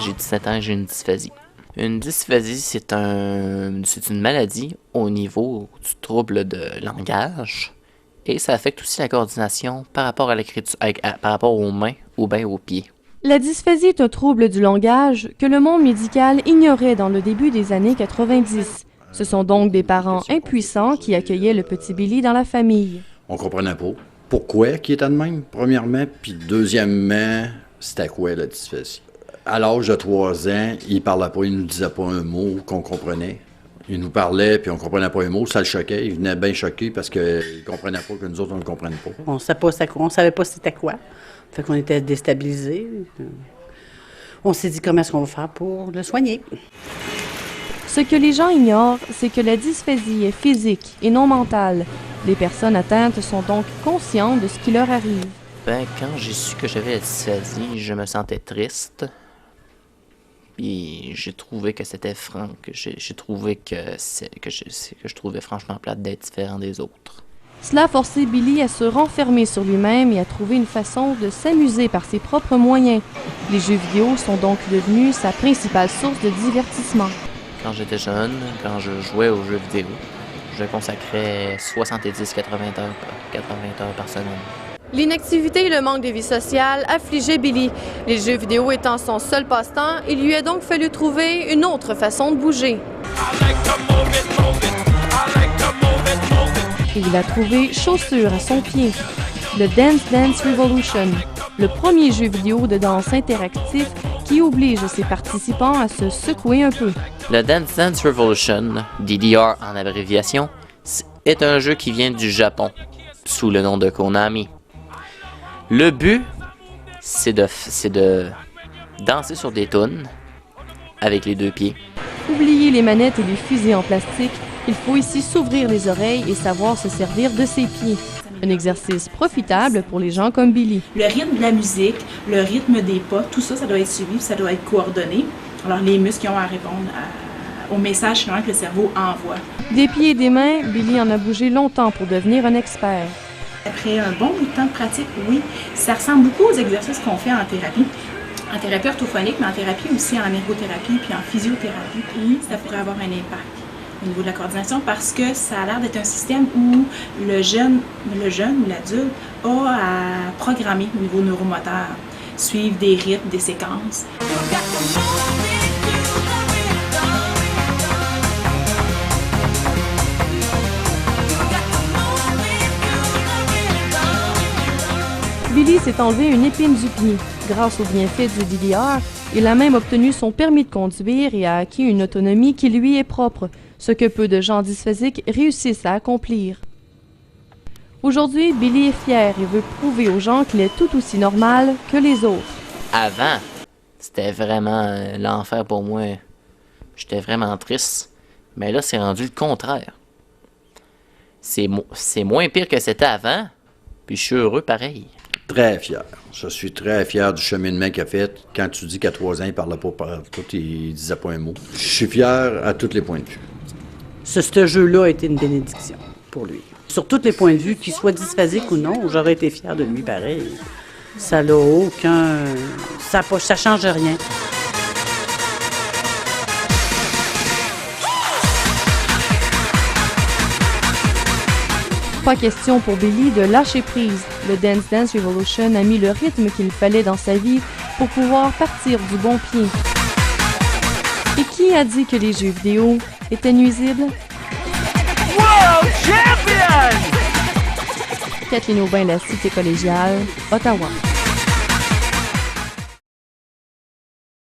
j'ai 17 ans et j'ai une dysphasie. Une dysphasie, c'est une maladie au niveau du trouble de langage et ça affecte aussi la coordination par rapport à l'écriture, par rapport aux mains ou bien aux pieds. La dysphasie est un trouble du langage que le monde médical ignorait dans le début des années 90. Ce sont donc des parents impuissants qui accueillaient le petit Billy dans la famille. On comprenait pas pourquoi il était de même, premièrement, puis deuxièmement, c'était quoi la dysphasie. À l'âge de 3 ans, il parlait pas, il nous disait pas un mot qu'on comprenait. Il nous parlait, puis on comprenait pas un mot, ça le choquait. Il venait bien choqué parce qu'il comprenait pas que nous autres, on le comprenait pas. On savait pas c'était quoi. Fait qu'on était déstabilisés. On s'est dit comment est-ce qu'on va faire pour le soigner. Ce que les gens ignorent, c'est que la dysphasie est physique et non mentale. Les personnes atteintes sont donc conscientes de ce qui leur arrive. Quand j'ai su que j'avais la dysphasie, je me sentais triste. Puis j'ai trouvé que c'était franc, que j'ai trouvé que je trouvais franchement plate d'être différent des autres. Cela a forcé Billy à se renfermer sur lui-même et à trouver une façon de s'amuser par ses propres moyens. Les jeux vidéo sont donc devenus sa principale source de divertissement. Quand j'étais jeune, quand je jouais aux jeux vidéo, je consacrais 70-80 heures par semaine. L'inactivité et le manque de vie sociale affligeaient Billy. Les jeux vidéo étant son seul passe-temps, il lui a donc fallu trouver une autre façon de bouger. Et il a trouvé chaussure à son pied. Le Dance Dance Revolution, le premier jeu vidéo de danse interactif qui oblige ses participants à se secouer un peu. Le Dance Dance Revolution, DDR en abréviation, est un jeu qui vient du Japon, sous le nom de Konami. Le but, c'est de danser sur des tunes avec les 2 pieds. Oubliez les manettes et les fusées en plastique, il faut ici s'ouvrir les oreilles et savoir se servir de ses pieds. Un exercice profitable pour les gens comme Billy. Le rythme de la musique, le rythme des pas, tout ça, ça doit être suivi, ça doit être coordonné. Alors les muscles ont à répondre au message finalement que le cerveau envoie. Des pieds et des mains, Billy en a bougé longtemps pour devenir un expert. Après un bon bout de temps de pratique, oui, ça ressemble beaucoup aux exercices qu'on fait en thérapie orthophonique, mais en thérapie aussi, en ergothérapie, puis en physiothérapie. Puis ça pourrait avoir un impact au niveau de la coordination parce que ça a l'air d'être un système où le jeune ou l'adulte a à programmer au niveau neuromoteur, suivre des rythmes, des séquences. Billy s'est enlevé une épine du pied. Grâce aux bienfaits du DDR, il a même obtenu son permis de conduire et a acquis une autonomie qui lui est propre, ce que peu de gens dysphasiques réussissent à accomplir. Aujourd'hui, Billy est fier et veut prouver aux gens qu'il est tout aussi normal que les autres. Avant, c'était vraiment l'enfer pour moi. J'étais vraiment triste. Mais là, c'est rendu le contraire. C'est moins pire que c'était avant, puis je suis heureux pareil. Très fier. Je suis très fier du cheminement qu'il a fait. Quand tu dis qu'à 3 ans, il ne parlait pas tout, il disait pas un mot. Je suis fier à tous les points de vue. Ce jeu-là a été une bénédiction pour lui. Sur tous les points de vue, qu'il soit dysphasique ou non, j'aurais été fier de lui pareil. Ça n'a aucun... Ça change rien. Pas question pour Billy de lâcher prise. Le Dance Dance Revolution a mis le rythme qu'il fallait dans sa vie pour pouvoir partir du bon pied. Et qui a dit que les jeux vidéo étaient nuisibles? World Champion! Kathleen Aubin, La Cité collégiale, Ottawa.